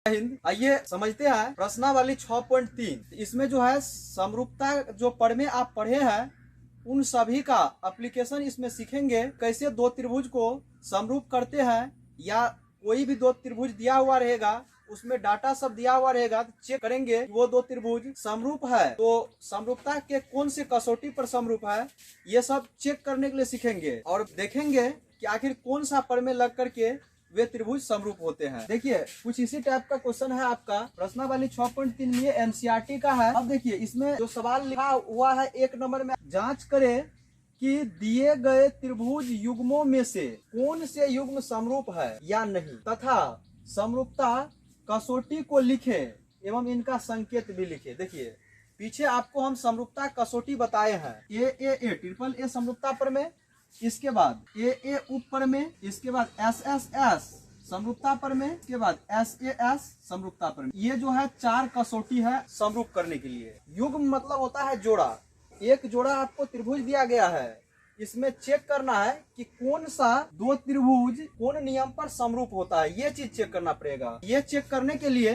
हिंद। आइए समझते हैं प्रश्नावली 6.3। इसमें जो है समरूपता जो पढ़ में आप पढ़े हैं उन सभी का एप्लीकेशन इसमें सीखेंगे। कैसे दो त्रिभुज को समरूप करते हैं, या कोई भी दो त्रिभुज दिया हुआ रहेगा उसमें डाटा सब दिया हुआ रहेगा तो चेक करेंगे वो दो त्रिभुज समरूप है तो समरूपता के कौन से कसौटी पर समरूप है, ये सब चेक करने के लिए सीखेंगे और देखेंगे कि आखिर कौन सा पर में लग करके वे त्रिभुज समरूप होते हैं। देखिए कुछ इसी टाइप का क्वेश्चन है आपका प्रश्नावली 6.3 में एनसीईआरटी का है। अब देखिए इसमें जो सवाल लिखा हुआ है 1 नंबर में, जांच करें कि दिए गए त्रिभुज युग्मों में से कौन से युग्म समरूप है या नहीं, तथा समरूपता कसौटी को लिखे एवं इनका संकेत भी लिखे। देखिए पीछे आपको हम समरूपता कसौटी बताए हैं, ए ट्रिपल ए समरूपता पर में, इसके बाद ए उप पर में, इसके बाद एस समरूपता पर में, इसके बाद एस समरूपता पर में। ये जो है 4 कसौटी है समरूप करने के लिए। युग्म मतलब होता है जोड़ा। एक जोड़ा आपको त्रिभुज दिया गया है, इसमें चेक करना है कि कौन सा दो त्रिभुज कौन नियम पर समरूप होता है, ये चीज चेक करना पड़ेगा। ये चेक करने के लिए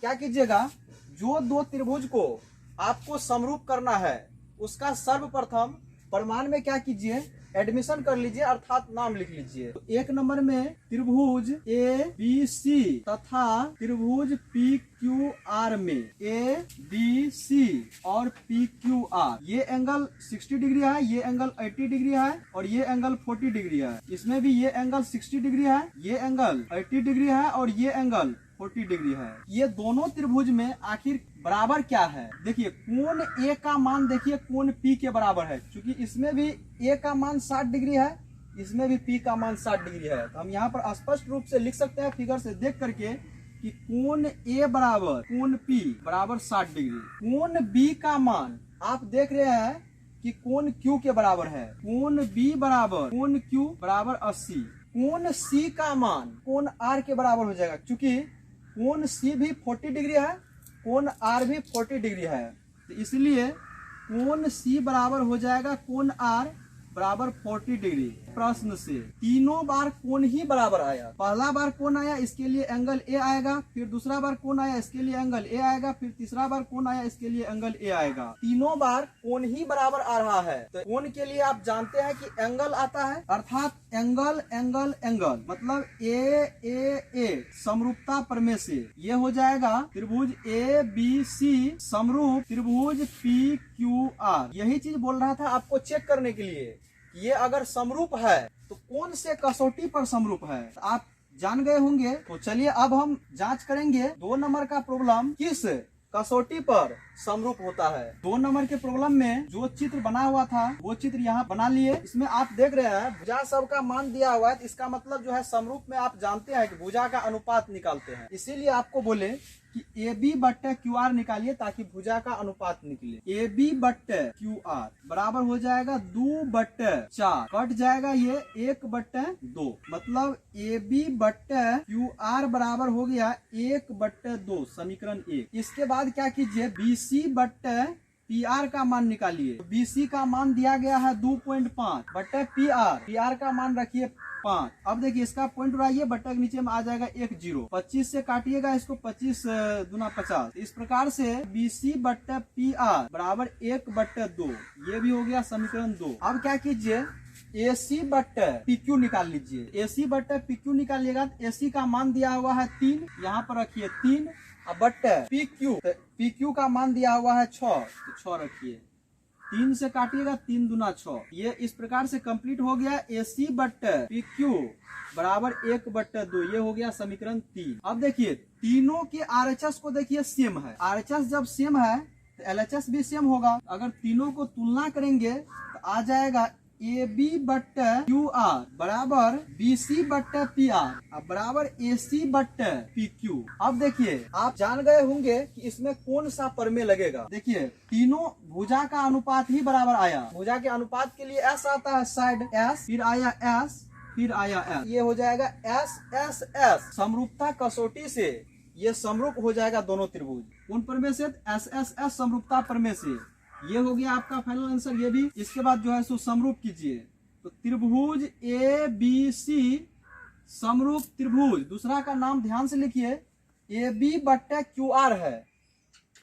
क्या कीजिएगा, जो दो त्रिभुज को आपको समरूप करना है उसका सर्वप्रथम प्रमाण में क्या कीजिए, एडमिशन कर लीजिए अर्थात नाम लिख लीजिए। तो 1 नंबर में त्रिभुज ए बी सी तथा त्रिभुज पी क्यू आर में ए बी सी और पी क्यू आर, ये एंगल 60 डिग्री है, ये एंगल 80 डिग्री है और ये एंगल 40 डिग्री है। इसमें भी ये एंगल 60 डिग्री है, ये एंगल 80 डिग्री है और ये एंगल 40 डिग्री है। ये दोनों त्रिभुज में आखिर बराबर क्या है, देखिए कोण ए का मान देखिए कोण पी के बराबर है। क्योंकि इसमें भी ए का मान 60 डिग्री है, इसमें भी पी का मान 60 डिग्री है। तो हम यहाँ पर स्पष्ट रूप से लिख सकते हैं फिगर से देख करके कि कोण ए बराबर कोण पी बराबर 60 डिग्री। कोण बी का मान आप देख रहे हैं कि कोण क्यू के बराबर है, कोण बी बराबर कोण क्यू बराबर 80। कोण सी का मान कोण आर के बराबर हो जाएगा, क्योंकि कोण सी भी 40 डिग्री है, कोण आर भी 40 डिग्री है। तो इसलिए कोण सी बराबर हो जाएगा कोण आर बराबर 40 डिग्री। प्रश्न से तीनों बार कोण ही बराबर आया। पहला बार कोण आया इसके लिए एंगल ए आएगा, फिर दूसरा बार कोण आया इसके लिए एंगल ए आएगा, फिर तीसरा बार कोण आया इसके लिए एंगल ए आएगा। तीनों बार कोण ही बराबर आ रहा है। तो कोण के लिए आप जानते हैं कि एंगल आता है, अर्थात एंगल एंगल एंगल मतलब ए समरूपता प्रमेय से ये हो जाएगा त्रिभुज ए बी सी समरूप त्रिभुज पी क्यू आर। यही चीज बोल रहा था आपको चेक करने के लिए, ये अगर समरूप है तो कौन से कसौटी पर समरूप है, आप जान गए होंगे। तो चलिए अब हम जांच करेंगे 2 नंबर का प्रॉब्लम किस कसौटी पर समरूप होता है। 2 नंबर के प्रॉब्लम में जो चित्र बना हुआ था वो चित्र यहाँ बना लिए। इसमें आप देख रहे हैं भुजा सब का मान दिया हुआ है, तो इसका मतलब जो है समरूप में आप जानते हैं कि भुजा का अनुपात निकालते हैं। इसीलिए आपको बोले कि ए बी बट्टे क्यू आर निकालिए ताकि भुजा का अनुपात निकले। ए बी बट्टे क्यू आर बराबर हो जाएगा 2/4, कट जाएगा ये 1/2, मतलब ए बी बट्टे क्यू आर बराबर हो गया 1/2 समीकरण 1। इसके बाद क्या कीजिए, बी सी बट्टे पी आर का मान निकालिए। बी सी का मान दिया गया है 2.5 बट्टे पी आर का मान रखिए 5। अब देखिए इसका पॉइंट उड़ाइए, बट्टा के नीचे में आ जाएगा 1 0। 25 से काटिएगा इसको, 25 दूना 50। इस प्रकार से बी सी बट्टा पी आर बराबर 1/2, ये भी हो गया समीकरण 2। अब क्या कीजिए, ए सी बट्टा पी क्यू निकाल लीजिए। ए सी बट्टा पी क्यू निकालिएगा तो ए सी का मान दिया हुआ है 3, यहाँ पर रखिए 3। अब बट्टा पी क्यू का मान दिया हुआ है 6, तो 6 रखिए। 3 से काटिएगा, 3 दूना 6। ये इस प्रकार से कंप्लीट हो गया ए सी बट्टे पी क्यू बराबर 1/2, ये हो गया समीकरण 3। अब देखिए तीनों के आरएचएस को देखिए सेम है। आरएचएस जब सेम है तो एलएचएस भी सेम होगा। अगर तीनों को तुलना करेंगे तो आ जाएगा ए बी बट्टे क्यू आर बराबर बी सी बट्टे पी आर बराबर ए सी बट्टे पी क्यू। अब देखिए आप जान गए होंगे कि इसमें कौन सा प्रमेय लगेगा। देखिए तीनों भुजा का अनुपात ही बराबर आया। भुजा के अनुपात के लिए एस आता है, साइड एस, फिर आया एस, फिर आया एस, ये हो जाएगा एस एस एस। समरूपता कसौटी से ये समरूप हो जाएगा दोनों त्रिभुज। कौन प्रमेय से? एस एस एस समरूपता प्रमेय से। ये हो गया आपका फाइनल आंसर। ये भी इसके बाद जो है सो समरूप कीजिए। तो त्रिभुज ए बी सी समरूप त्रिभुज, दूसरा का नाम ध्यान से लिखिए ए बी बट्टे क्यू आर है,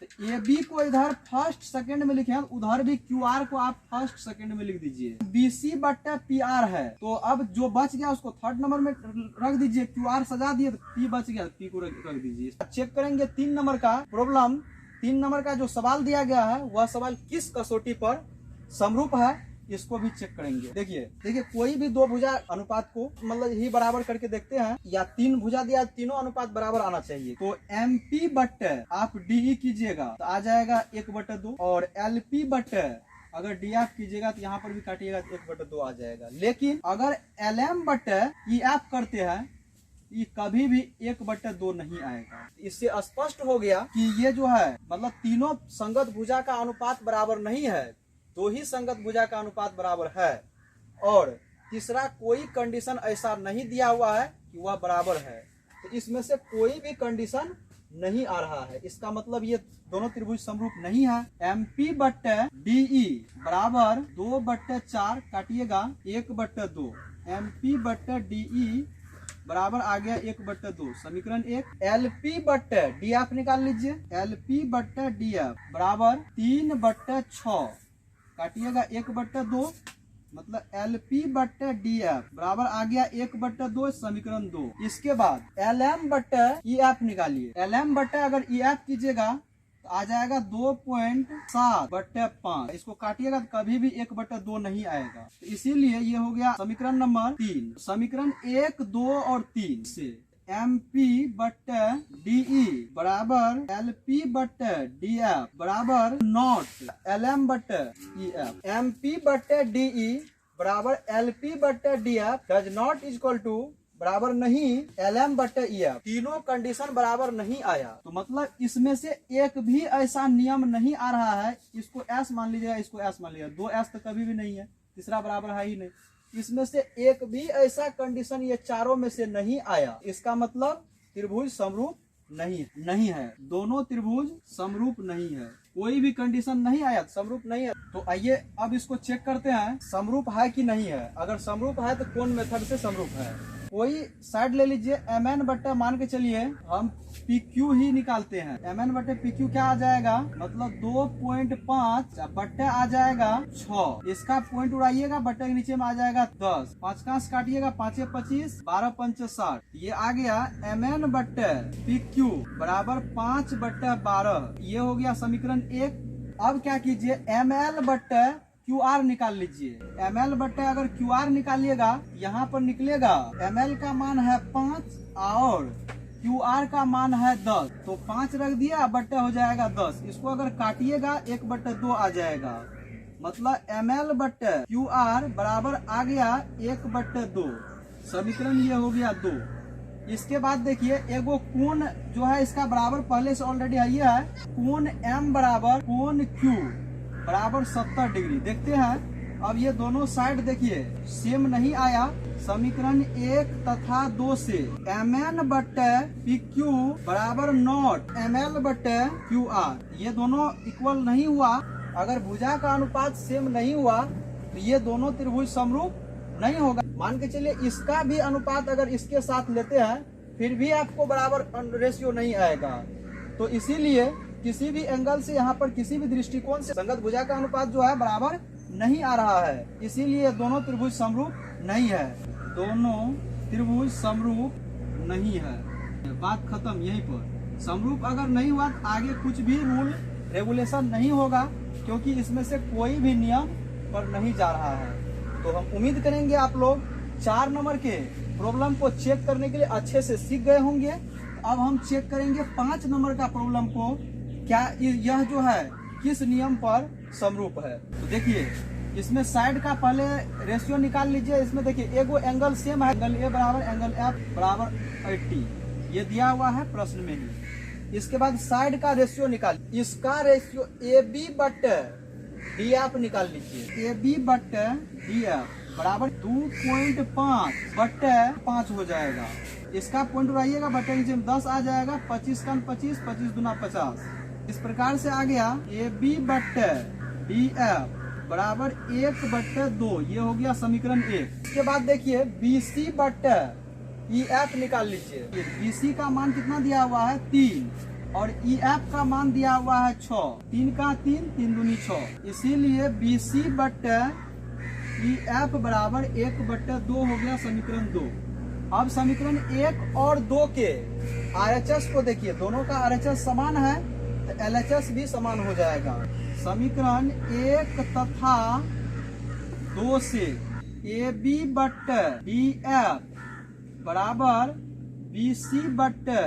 तो ए बी को इधर फर्स्ट सेकंड में लिखे, उधर भी क्यू आर को आप फर्स्ट सेकंड में लिख दीजिए। बी सी बट्टे पी आर है, तो अब जो बच गया उसको थर्ड नंबर में रख दीजिए। क्यू आर सजा दिए तो पी बच गया, पी को रख दीजिए। चेक करेंगे 3 नंबर का प्रॉब्लम। 3 नंबर का जो सवाल दिया गया है वह सवाल किस कसौटी पर समरूप है, इसको भी चेक करेंगे। देखिए कोई भी दो भुजा अनुपात को मतलब ही बराबर करके देखते हैं, या 3 भुजा दिया, तीनों अनुपात बराबर आना चाहिए। तो एम पी बट्टे आप डी कीजिएगा तो आ जाएगा 1/2, और एल पी बट्टे अगर डी एफ कीजिएगा तो यहाँ पर भी काटिएगा तो 1/2 आ जाएगा। लेकिन अगर एल एम बट्टे ई एफ करते हैं, ये कभी भी 1/2 नहीं आएगा। इससे स्पष्ट हो गया कि ये जो है मतलब तीनों संगत भुजा का अनुपात बराबर नहीं है, 2 ही संगत भुजा का अनुपात बराबर है, और तीसरा कोई कंडीशन ऐसा नहीं दिया हुआ है कि वह बराबर है। तो इसमें से कोई भी कंडीशन नहीं आ रहा है, इसका मतलब ये दोनों त्रिभुज समरूप नहीं है। एम पी बट्टे डी ई बराबर 2/4 काटिएगा 1/2, एम पी बट्टे डी ई बराबर आ गया 1/2, समीकरण 1। एल पी बट्टे डी एफ निकाल लीजिए, एल पी बट्टे डी एफ बराबर 3/6 काटिएगा 1/2, मतलब एल पी बट्टे डी एफ बराबर आ गया 1/2, समीकरण 2। इसके बाद एल एम बट्टे ई एफ निकालिए। एल एम बट्टे अगर ई एफ कीजिएगा तो आ जाएगा 2.7/5, इसको काटिएगा तो कभी भी 1/2 नहीं आएगा। तो इसीलिए ये हो गया समीकरण नंबर 3। समीकरण 1, 2 और 3 से एम पी बट्टे डी ई बराबर एल पी बट्टे डी एफ बराबर नॉट एल एम बट्टे ई एफ। एम पी बट्टे डी ई बराबर एल पी बट्टे D F does not equal to बराबर नहीं एल एम बट्टे ई एफ। तीनों कंडीशन बराबर नहीं आया, तो मतलब इसमें से एक भी ऐसा नियम नहीं आ रहा है। इसको एस मान लीजिएगा, इसको एस मान लीजिएगा, 2 एस तो कभी भी नहीं है, तीसरा बराबर है ही नहीं। इसमें से एक भी ऐसा कंडीशन ये चारों में से नहीं आया, इसका मतलब त्रिभुज समरूप नहीं है। दोनों त्रिभुज समरूप नहीं है, कोई भी कंडीशन नहीं आया, समरूप नहीं है। तो आइए अब इसको चेक करते हैं समरूप है कि नहीं है। अगर समरूप है तो कौन मेथड से समरूप है। कोई साइड ले लीजिए, एम एन बट्टे मान के चलिए हम पी क्यू ही निकालते हैं। एम एन बट्टे पी क्यू क्या आ जाएगा, मतलब 2.5 बट्टे आ जाएगा 6, इसका पॉइंट उड़ाइएगा, बट्टे के नीचे में आ जाएगा 10, 5 का काटिएगा 5 25, 12 5 60, ये आ गया एम एन बट्टे पी क्यू बराबर 5/12। ये हो गया समीकरण 1। अब क्या कीजिए, एम एल बट्टे क्यू आर निकाल लीजिए। एम एल बट्टे अगर क्यू आर निकालिएगा यहाँ पर निकलेगा एम एल का मान है 5 और क्यू आर का मान है 10, तो 5 रख दिया, बट्टे हो जाएगा 10। इसको अगर काटिएगा 1/2 आ जाएगा, मतलब एम एल बट्टे क्यू आर बराबर आ गया 1/2, समीकरण ये हो गया 2। इसके बाद देखिए एगो कोण जो है इसका बराबर पहले से ऑलरेडी है, कोण एम बराबर कोण क्यू बराबर 70 डिग्री। देखते हैं अब ये दोनों साइड देखिए सेम नहीं आया। समीकरण 1 तथा 2 से एम एन बट्टे पी क्यू बराबर नॉट एम एल बट्टे क्यू आर, ये दोनों इक्वल नहीं हुआ। अगर भुजा का अनुपात सेम नहीं हुआ तो ये दोनों त्रिभुज समरूप नहीं होगा। मान के चलिए इसका भी अनुपात अगर इसके साथ लेते हैं फिर भी आपको बराबर रेशियो नहीं आएगा। तो इसीलिए किसी भी एंगल से यहाँ पर किसी भी दृष्टिकोण से संगत भुजा का अनुपात जो है बराबर नहीं आ रहा है, इसीलिए दोनों त्रिभुज समरूप नहीं है। दोनों त्रिभुज समरूप नहीं है, बात खत्म यहीं पर। समरूप अगर नहीं हुआ तो आगे कुछ भी रूल रेगुलेशन नहीं होगा, क्योंकि इसमें से कोई भी नियम पर नहीं जा रहा है। तो हम उम्मीद करेंगे आप लोग 4 नंबर के प्रॉब्लम को चेक करने के लिए अच्छे से सीख गए होंगे। अब हम चेक करेंगे 5 नंबर का प्रॉब्लम को, क्या यह जो है किस नियम पर समरूप है। तो देखिए इसमें साइड का पहले रेशियो निकाल लीजिए। इसमें देखिए एगो एंगल सेम है, एंगल ए बराबर एंगल एफ बराबर 80, ये दिया हुआ है प्रश्न में ही। इसके बाद साइड का रेशियो निकाल, इसका रेशियो ए बी बट्टे डी एफ निकाल लीजिए। ए बी बट्टे डी एफ बराबर 2.5/5 हो जाएगा। इसका पॉइंट उड़ाइएगा, बट्टे नीचे में 10 आ जाएगा, 25 का 25, 25 दूना 50। इस प्रकार से आ गया ए बी बट्टे डी एफ बराबर 1/2, ये हो गया समीकरण 1। इसके बाद देखिए बी सी बट्टे ई एफ निकाल लीजिए। बी सी का मान कितना दिया हुआ है 3 और ई एफ का मान दिया हुआ है 6। 3 का 3, 3 दूनी 6, इसीलिए बी सी बट्टे ई एफ बराबर 1/2 हो गया समीकरण 2। अब समीकरण 1 और 2 के RHS को देखिए, दोनों का RHS समान है तो LHS भी समान हो जाएगा। समीकरण 1 तथा 2 से AB बट्टे DF बराबर BC बट्टे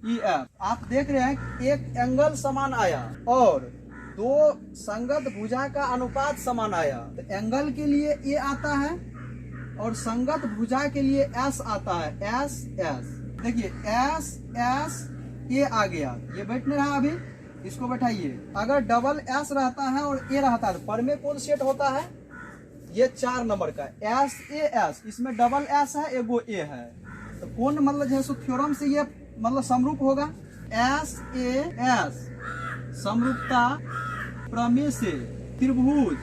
EF। आप देख रहे हैं एक एंगल समान आया और दो संगत भुजा का अनुपात समान आया। तो एंगल के लिए A आता है और संगत भुजा के लिए S आता है, S S। देखिए S S A आ गया, ये बैठ नहीं रहा, अभी इसको बैठाइए। अगर डबल S रहता है और A रहता है तो पर में कौन सेट होता है, ये 4 नंबर का S A S, इसमें डबल S है, एगो A है, तो कौन मतलब जो है सो थ्योरम से ये मतलब समरूप होगा। S A S समरूपता प्रमेय से त्रिभुज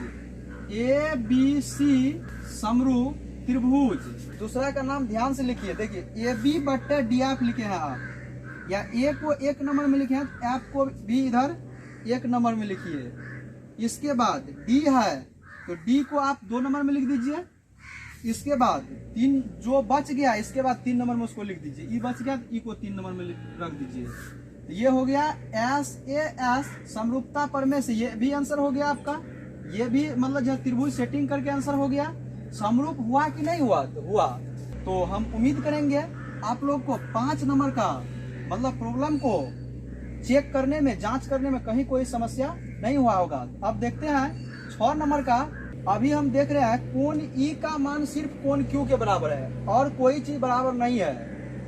A B C समरूप त्रिभुज। दूसरा का नाम ध्यान से लिखिए, देखिए ए बी बट्टे डी एफ लिखे हैं आप, या ए को 1 नंबर में लिखे हैं तो एफ को भी इधर 1 नंबर में लिखिए। इसके बाद डी है तो डी को आप 2 नंबर में लिख दीजिए। इसके बाद 3 जो बच गया, इसके बाद 3 नंबर में उसको लिख दीजिए। ई बच गया तो ई को 3 नंबर में रख दीजिए। तो ये हो गया एस ए एस समरूपता प्रमेय से, ये भी आंसर हो गया आपका। ये भी मतलब जो त्रिभुज सेटिंग करके आंसर हो गया। समरूप हुआ कि नहीं हुआ, तो हुआ। तो हम उम्मीद करेंगे आप लोग को 5 नंबर का मतलब प्रॉब्लम को चेक करने में, जांच करने में कहीं कोई समस्या नहीं हुआ होगा। अब देखते हैं 6 नंबर का। अभी हम देख रहे हैं कोण ई का मान सिर्फ कोण क्यू के बराबर है और कोई चीज बराबर नहीं है।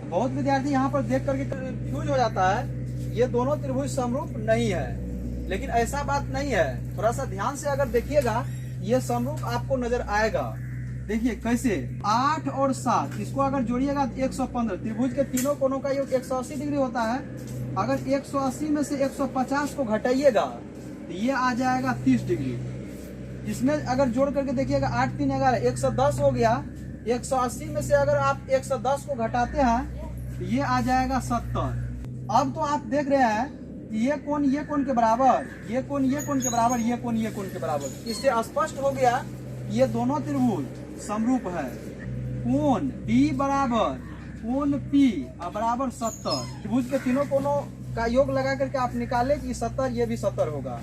बहुत विद्यार्थी यहाँ पर देख करके कंफ्यूज हो जाता है, ये दोनों त्रिभुज समरूप नहीं है, लेकिन ऐसा बात नहीं है। थोड़ा सा ध्यान से अगर देखिएगा ये समरूप आपको नजर आएगा। देखिए कैसे, 8 और 7 इसको अगर जोड़िएगा तो 115। त्रिभुज के तीनों कोणों का योग 180 डिग्री होता है। अगर 180 में से 150 को घटाइएगा तो ये आ जाएगा 30 डिग्री। इसमें अगर जोड़ करके देखिएगा 8 3 11 110 हो गया। 180 में से अगर आप 110 को घटाते हैं तो ये आ जाएगा 70। अब तो आप देख रहे हैं ये कोण के बराबर, ये कोण के बराबर, ये कोण के बराबर। इससे स्पष्ट हो गया ये दोनों त्रिभुज समरूप है। कोण D बराबर कोण P बराबर 70। त्रिभुज के तीनों कोणों का योग लगा करके आप निकाले कि 70, ये भी 70 होगा।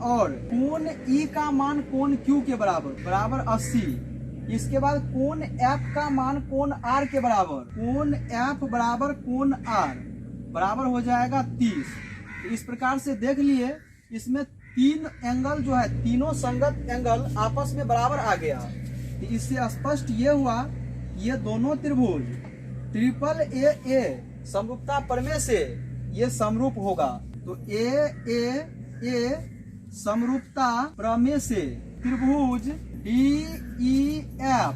और कोण E का मान कोण Q के बराबर 80। इसके बाद कोण F का मान कोण R के बराबर, कोण F बराबर कोण R बराबर हो जाएगा 30। इस प्रकार से देख लिए इसमें 3 एंगल जो है, तीनों संगत एंगल आपस में बराबर आ गया। तो इससे स्पष्ट ये हुआ ये दोनों त्रिभुज ट्रिपल ए समरूपता प्रमेय से ये समरूप होगा। तो ए समरूपता प्रमेय से त्रिभुज DEF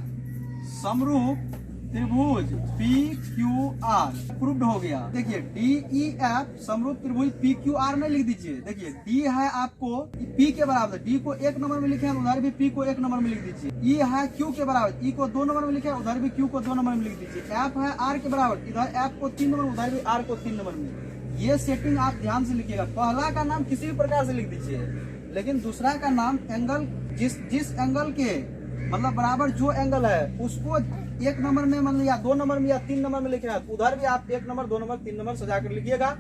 समरूप त्रिभुज PQR प्रूव्ड हो गया। देखिए DEF समरूप त्रिभुज PQR में लिख दीजिए। देखिए D है आपको P के बराबर, D को 1 नंबर में लिखे हैं, उधर भी P को 1 नंबर में लिख दीजिए। E है Q के बराबर, E को 2 नंबर में लिखे हैं, उधर भी Q को 2 नंबर में लिख दीजिए। F है R के बराबर, इधर F को 3 नंबर, उधर भी R को 3 नंबर में। ये सेटिंग आप ध्यान से लिखिएगा। पहला का नाम किसी भी प्रकार से लिख दीजिए, लेकिन दूसरा का नाम एंगल जिस एंगल के मतलब बराबर जो एंगल है उसको 1 नंबर में मतलब या 2 नंबर में या 3 नंबर में लिखे हैं, उधर भी आप 1 नंबर 2 नंबर 3 नंबर सजा कर लिखिएगा।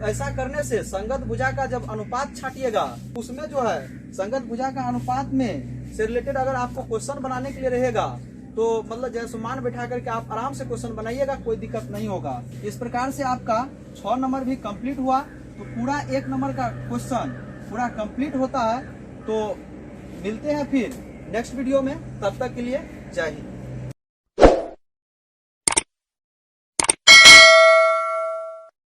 ऐसा करने से संगत भुजा का जब अनुपात छाटिएगा उसमें जो है संगत भुजा का अनुपात में से रिलेटेड अगर आपको क्वेश्चन बनाने के लिए रहेगा तो मतलब जैसे मान बैठा करके आप आराम से क्वेश्चन बनाइएगा, कोई दिक्कत नहीं होगा। इस प्रकार से आपका 6 नंबर भी कंप्लीट हुआ। तो पूरा 1 नंबर का क्वेश्चन पूरा कंप्लीट होता है। तो मिलते हैं फिर नेक्स्ट वीडियो में, तब तक के लिए जय हिंद।